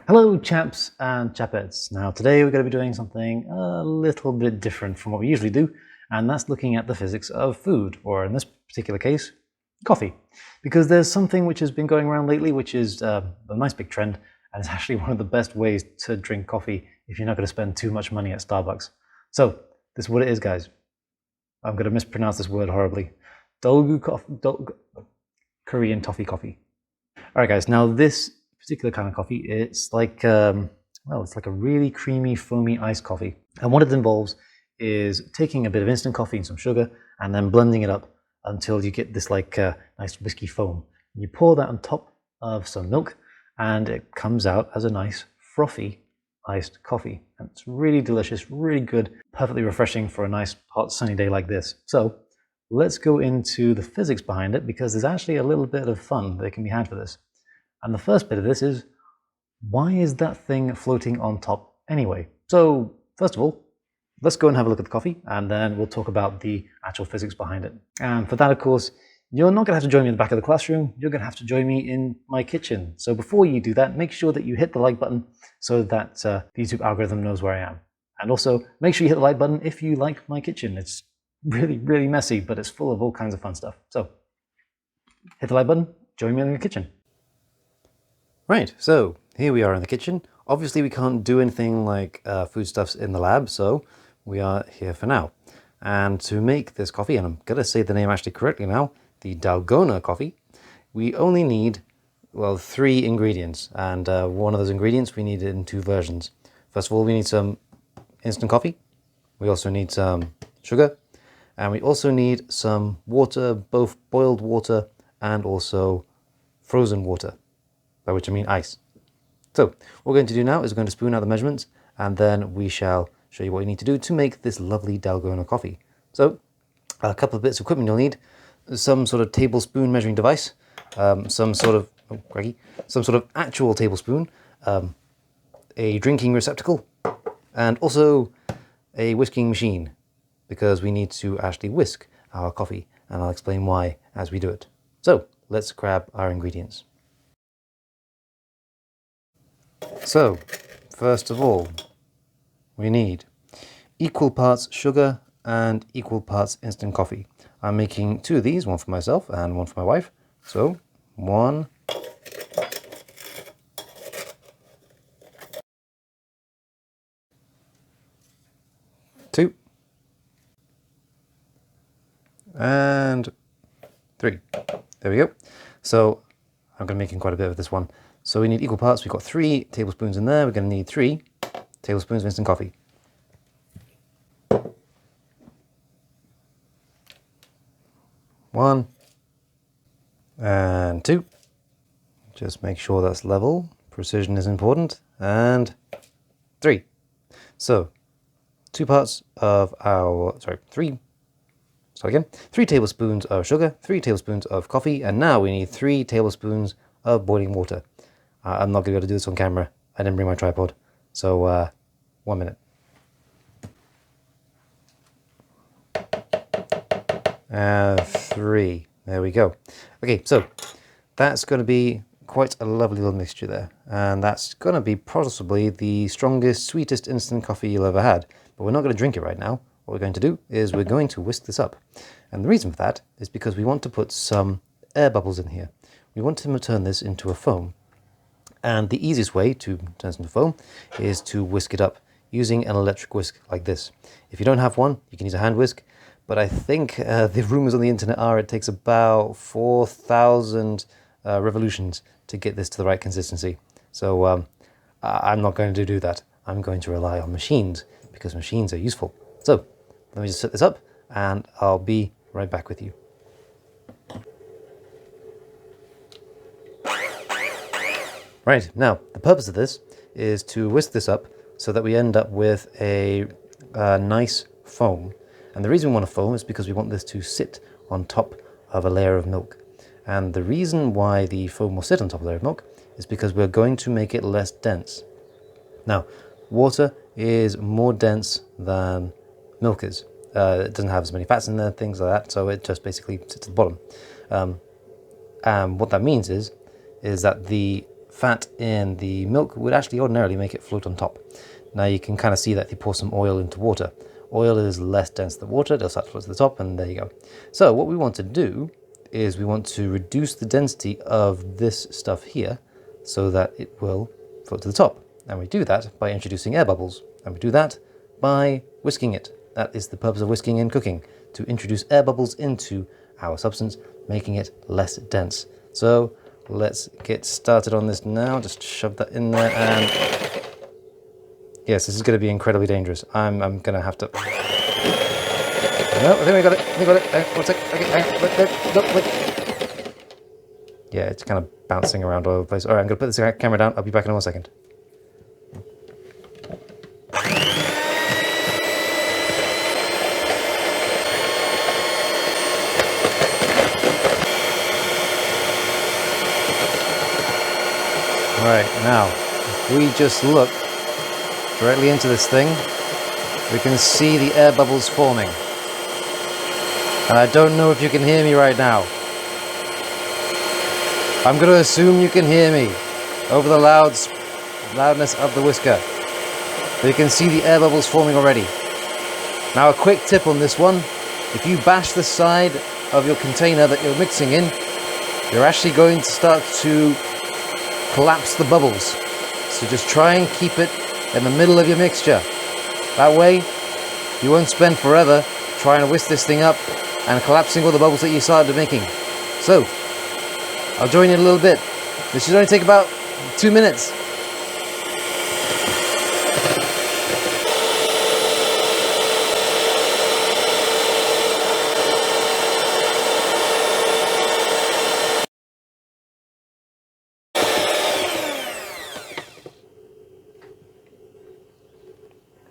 Hello chaps and chapettes. Now today we're going to be doing something a little bit different from what we usually do, and that's looking at the physics of food, or in this particular case, coffee. Because there's something which has been going around lately which is a nice big trend, and it's actually one of the best ways to drink coffee if you're not going to spend too much money at Starbucks. So, this is what it is, guys. I'm going to mispronounce this word horribly. Korean toffee coffee. Alright guys, now this particular kind of coffee, it's like it's like a really creamy, foamy iced coffee. And what it involves is taking a bit of instant coffee and some sugar and then blending it up until you get this like nice whiskey foam. And you pour that on top of some milk and it comes out as a nice frothy iced coffee. And it's really delicious, really good, perfectly refreshing for a nice hot sunny day like this. So let's go into the physics behind it, because there's actually a little bit of fun that can be had for this. And the first bit of this is, why is that thing floating on top anyway? So first of all, let's go and have a look at the coffee, and then we'll talk about the actual physics behind it. And for that, of course, you're not going to have to join me in the back of the classroom. You're going to have to join me in my kitchen. So before you do that, make sure that you hit the like button so that the YouTube algorithm knows where I am. And also, make sure you hit the like button if you like my kitchen. It's really, really messy, but it's full of all kinds of fun stuff. So hit the like button, join me in the kitchen. Right, so here we are in the kitchen. Obviously we can't do anything like foodstuffs in the lab, so we are here for now. And to make this coffee, and I'm going to say the name actually correctly now, the Dalgona coffee, we only need, well, 3 ingredients. And one of those ingredients we need it in 2 versions. First of all, we need some instant coffee. We also need some sugar. And we also need some water, both boiled water and also frozen water, by which I mean ice. So what we're going to do now is we're going to spoon out the measurements, and then we shall show you what you need to do to make this lovely Dalgona coffee. So a couple of bits of equipment you'll need: some sort of tablespoon measuring device, some sort of actual tablespoon, a drinking receptacle, and also a whisking machine, because we need to actually whisk our coffee, and I'll explain why as we do it. So let's grab our ingredients. So, first of all, we need equal parts sugar and equal parts instant coffee. I'm making 2 of these, one for myself and one for my wife. So, 1, 2, and 3. There we go. So, I'm going to be making quite a bit of this one. So we need equal parts. We've got 3 tablespoons in there. We're going to need 3 tablespoons of instant coffee. 1 and 2. Just make sure that's level. Precision is important. And 3. So 3 tablespoons of sugar, 3 tablespoons of coffee, and now we need 3 tablespoons of boiling water. I'm not going to be able to do this on camera. I didn't bring my tripod. So 1 minute. And 3. There we go. Okay, so that's going to be quite a lovely little mixture there. And that's going to be possibly the strongest, sweetest instant coffee you'll ever had. But we're not going to drink it right now. What we're going to do is we're going to whisk this up. And the reason for that is because we want to put some air bubbles in here. We want to turn this into a foam. And the easiest way to turn this into foam is to whisk it up using an electric whisk like this. If you don't have one, you can use a hand whisk. But I think the rumors on the internet are it takes about 4,000 revolutions to get this to the right consistency. So I'm not going to do that. I'm going to rely on machines, because machines are useful. So let me just set this up and I'll be right back with you. Right, now the purpose of this is to whisk this up so that we end up with a nice foam. And the reason we want a foam is because we want this to sit on top of a layer of milk. And the reason why the foam will sit on top of a layer of milk is because we're going to make it less dense. Now, water is more dense than milk is. It doesn't have as many fats in there, things like that, so it just basically sits at the bottom. And what that means is that the fat in the milk would actually ordinarily make it float on top. Now you can kind of see that if you pour some oil into water, oil is less dense than water, it'll start to float to the top, and there you go. So what we want to do is we want to reduce the density of this stuff here so that it will float to the top. And we do that by introducing air bubbles, and we do that by whisking it. That is the purpose of whisking in cooking, to introduce air bubbles into our substance, making it less dense. So let's get started on this now. Just shove that in there, and yes, this is going to be incredibly dangerous. I'm going to have to... No, I think we got it. I think we got it. Hang on, one sec. Okay, hang on. Look. Yeah, it's kind of bouncing around all over the place. All right, I'm going to put this camera down. I'll be back in 1 second. Right, now, if we just look directly into this thing, we can see the air bubbles forming. And I don't know if you can hear me right now. I'm going to assume you can hear me over the loudness of the whisker. But you can see the air bubbles forming already. Now a quick tip on this one, if you bash the side of your container that you're mixing in, you're actually going to start to collapse the bubbles. So just try and keep it in the middle of your mixture. That way, you won't spend forever trying to whisk this thing up and collapsing all the bubbles that you started making. So, I'll join you in a little bit. This should only take about 2 minutes.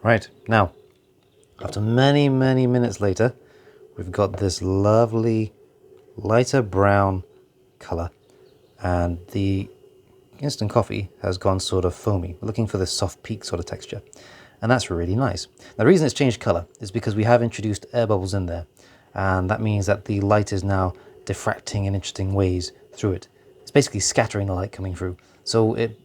Right, now, after many, many minutes later, we've got this lovely lighter brown color, and the instant coffee has gone sort of foamy. We're looking for this soft peak sort of texture, and that's really nice. Now, the reason it's changed color is because we have introduced air bubbles in there, and that means that the light is now diffracting in interesting ways through it. It's basically scattering the light coming through, so it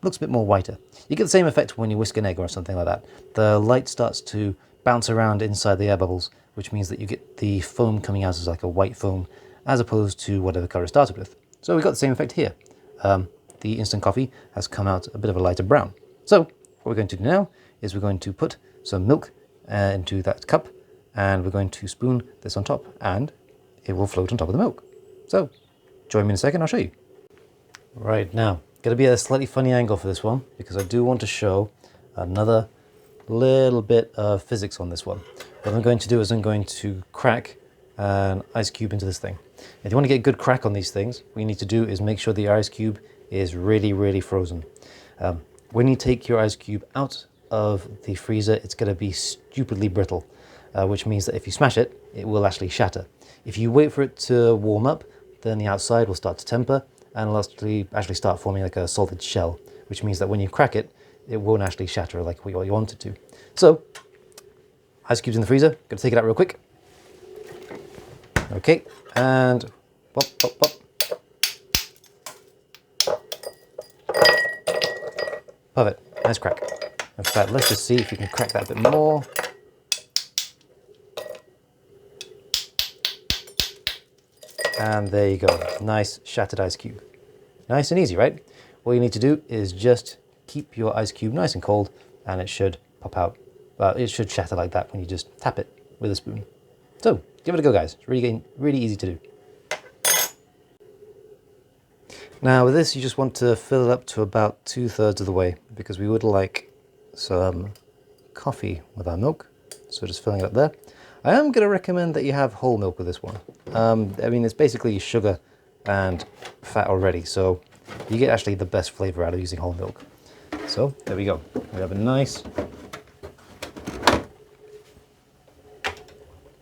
looks a bit more whiter. You get the same effect when you whisk an egg or something like that. The light starts to bounce around inside the air bubbles, which means that you get the foam coming out as like a white foam, as opposed to whatever color it started with. So we've got the same effect here. The instant coffee has come out a bit of a lighter brown. So what we're going to do now is we're going to put some milk into that cup, and we're going to spoon this on top, and it will float on top of the milk. So join me in a second, I'll show you. Right, now, going to be at a slightly funny angle for this one, because I do want to show another little bit of physics on this one. What I'm going to do is I'm going to crack an ice cube into this thing. If you want to get a good crack on these things, what you need to do is make sure the ice cube is really, really frozen. When you take your ice cube out of the freezer, it's going to be stupidly brittle, which means that if you smash it, it will actually shatter. If you wait for it to warm up, then the outside will start to temper, and it'll actually start forming like a solid shell, which means that when you crack it, it won't actually shatter like what you want it to. So, ice cubes in the freezer, gonna take it out real quick. Okay, and pop, pop, pop. Perfect, nice crack. In fact, let's just see if you can crack that a bit more. And there you go, nice shattered ice cube. Nice and easy, right? All you need to do is just keep your ice cube nice and cold, and it should pop out. Well, it should shatter like that when you just tap it with a spoon. So, give it a go, guys. It's really easy to do. Now with this, you just want to fill it up to about 2/3 of the way, because we would like some coffee with our milk. So just filling it up there. I am going to recommend that you have whole milk with this one. I mean, it's basically sugar and fat already, so you get actually the best flavor out of using whole milk. So there we go. We have a nice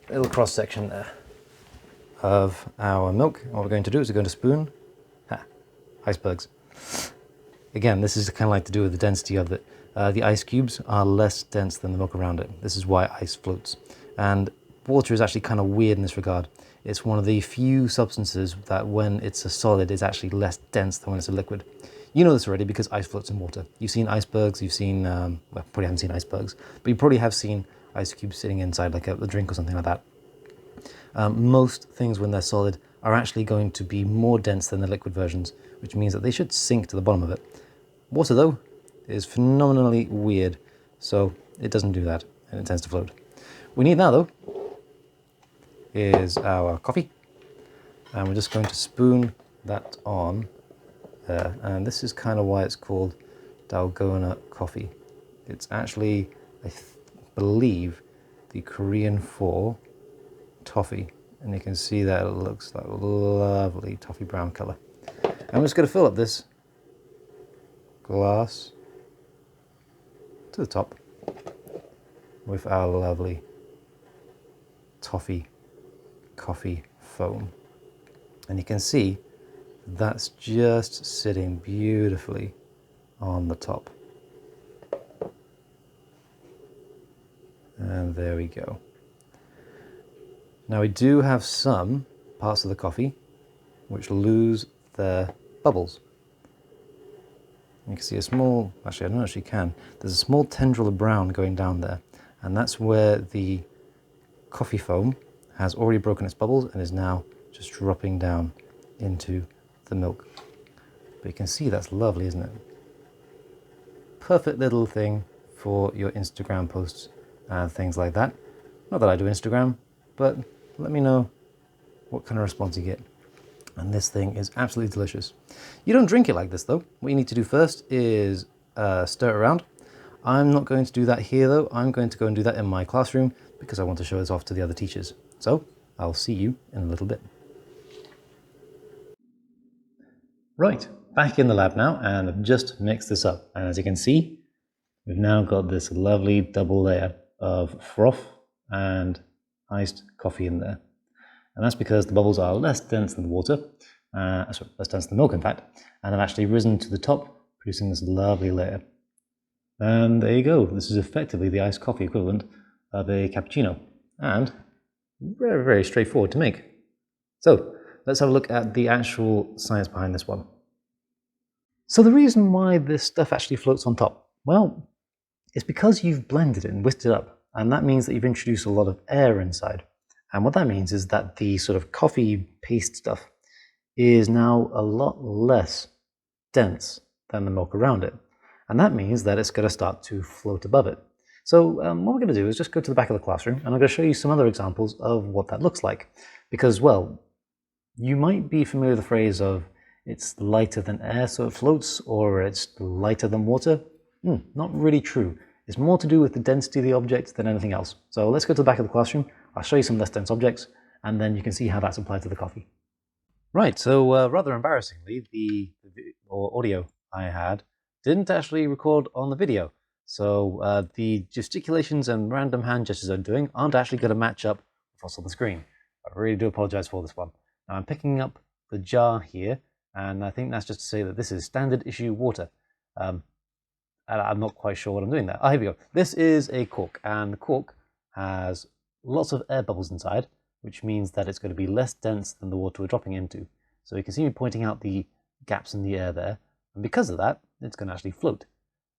little cross section there of our milk. What we're going to do is we're going to spoon. Icebergs. Again, this is kind of like to do with the density of it. The ice cubes are less dense than the milk around it. This is why ice floats. And water is actually kind of weird in this regard. It's one of the few substances that when it's a solid is actually less dense than when it's a liquid. You know this already because ice floats in water. You've seen icebergs, you've seen, well, probably haven't seen icebergs, but you probably have seen ice cubes sitting inside like a drink or something like that. Most things when they're solid are actually going to be more dense than the liquid versions, which means that they should sink to the bottom of it. Water, though, is phenomenally weird, so it doesn't do that, and it tends to float. What we need now, though, is our coffee, and we're just going to spoon that on there. And this is kind of why it's called Dalgona coffee. It's actually, I believe, the Korean for toffee, and you can see that it looks like a lovely toffee brown color. And we're just going to fill up this glass to the top with our lovely toffee coffee foam, and you can see that's just sitting beautifully on the top. And there we go. Now we do have some parts of the coffee which lose their bubbles. You can see a small, actually I don't know if you can, there's a small tendril of brown going down there, and that's where the coffee foam has already broken its bubbles and is now just dropping down into the milk. But you can see that's lovely, isn't it? Perfect little thing for your Instagram posts and things like that. Not that I do Instagram, but let me know what kind of response you get. And this thing is absolutely delicious. You don't drink it like this though. What you need to do first is stir it around. I'm not going to do that here though. I'm going to go and do that in my classroom because I want to show this off to the other teachers. So I'll see you in a little bit. Right, back in the lab now, and I've just mixed this up. And as you can see, we've now got this lovely double layer of froth and iced coffee in there. And that's because the bubbles are less dense than the water, sorry, less dense than the milk in fact, and have actually risen to the top, producing this lovely layer. And there you go, this is effectively the iced coffee equivalent of a cappuccino, and very, very straightforward to make. So let's have a look at the actual science behind this one. So the reason why this stuff actually floats on top, well, it's because you've blended it and whisked it up, and that means that you've introduced a lot of air inside. And what that means is that the sort of coffee paste stuff is now a lot less dense than the milk around it. And that means that it's going to start to float above it. So what we're going to do is just go to the back of the classroom, and I'm going to show you some other examples of what that looks like. Because, well, you might be familiar with the phrase of it's lighter than air so it floats, or it's lighter than water. Not really true. It's more to do with the density of the object than anything else. So let's go to the back of the classroom. I'll show you some less dense objects, and then you can see how that's applied to the coffee. Right, so rather embarrassingly, the audio I had didn't actually record on the video. So the gesticulations and random hand gestures I'm doing aren't actually going to match up with what's on the screen. I really do apologize for this one. Now I'm picking up the jar here, and I think that's just to say that this is standard issue water. And I'm not quite sure what I'm doing there. Oh, here we go. This is a cork, and the cork has lots of air bubbles inside, which means that it's going to be less dense than the water we're dropping into. So you can see me pointing out the gaps in the air there, and because of that, it's going to actually float.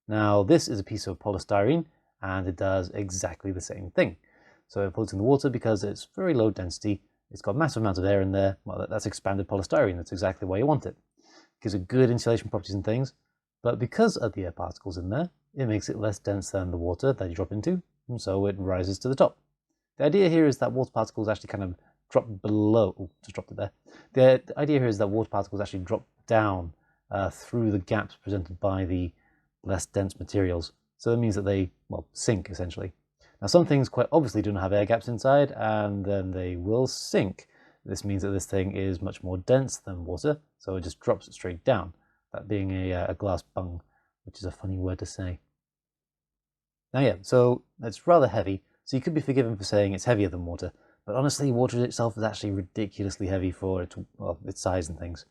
Now, this is a piece of polystyrene, and it does exactly the same thing. So it floats in the water because it's very low density. It's got massive amounts of air in there. Well, that's expanded polystyrene. That's exactly why you want it. It gives it good insulation properties and things. But because of the air particles in there, it makes it less dense than the water that you drop into, and so it rises to the top. The idea here is that water particles actually kind of drop below. Oh, just dropped it there. The idea here is that water particles actually drop down through the gaps presented by the less dense materials. So that means that they, well, sink essentially. Now some things quite obviously do not have air gaps inside, and then they will sink. This means that this thing is much more dense than water, so it just drops it straight down. That being a glass bung, which is a funny word to say. Now yeah, so it's rather heavy, so you could be forgiven for saying it's heavier than water, but honestly water itself is actually ridiculously heavy for its size and things.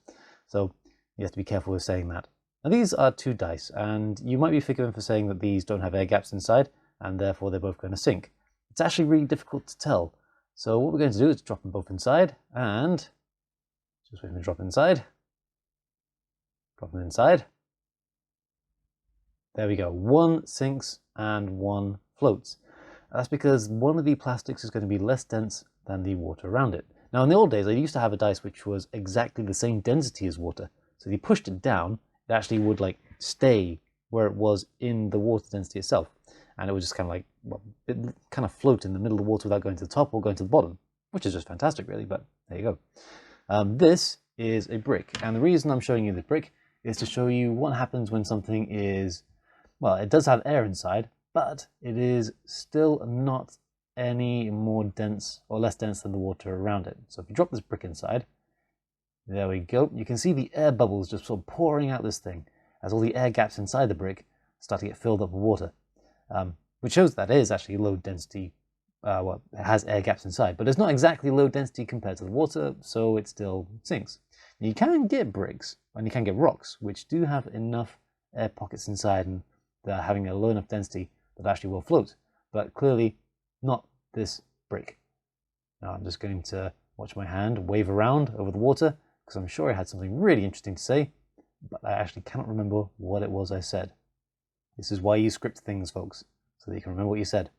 So you have to be careful with saying that. Now these are two dice, and you might be forgiven for saying that these don't have air gaps inside, and therefore they're both going to sink. It's actually really difficult to tell. So what we're going to do is drop them both inside, and just wait for them to drop inside. Drop them inside. There we go. One sinks and one floats. That's because one of the plastics is going to be less dense than the water around it. Now, in the old days, I used to have a dice which was exactly the same density as water. So if you pushed it down, it actually would like stay where it was in the water density itself. And it would just kind of like, well, it kind of float in the middle of the water without going to the top or going to the bottom, which is just fantastic, really, but there you go. This is a brick. And the reason I'm showing you the brick is to show you what happens when something is, well, it does have air inside, but it is still not any more dense or less dense than the water around it. So if you drop this brick inside, there we go. You can see the air bubbles just sort of pouring out this thing as all the air gaps inside the brick start to get filled up with water, which shows that it is actually low density. Well, it has air gaps inside, but it's not exactly low density compared to the water, so it still sinks. You can get bricks and you can get rocks which do have enough air pockets inside and they're having a low enough density that actually will float, but clearly not this brick. Now I'm just going to watch my hand wave around over the water because I'm sure I had something really interesting to say, but I actually cannot remember what it was I said. This is why you script things, folks, so that you can remember what you said.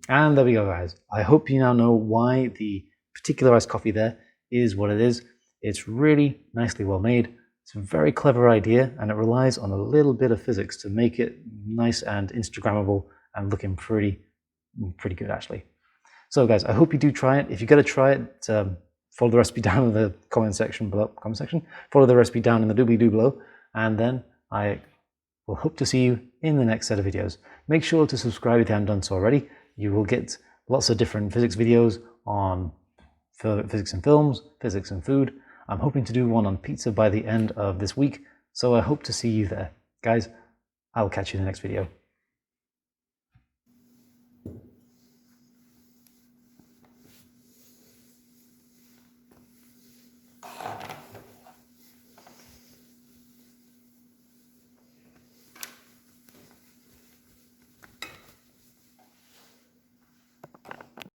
And there we go, guys. I hope you now know why the particular iced coffee there is what it is. It's really nicely well made. It's a very clever idea, and it relies on a little bit of physics to make it nice and Instagrammable and looking pretty good, actually. So, guys, I hope you do try it. If you're going to try it, follow the recipe down in the comment section below. Follow the recipe down in the doobly-doo below, and then I will hope to see you in the next set of videos. Make sure to subscribe if you haven't done so already. You will get lots of different physics videos on physics in films, physics in food. I'm hoping to do one on pizza by the end of this week, so I hope to see you there. Guys, I will catch you in the next video.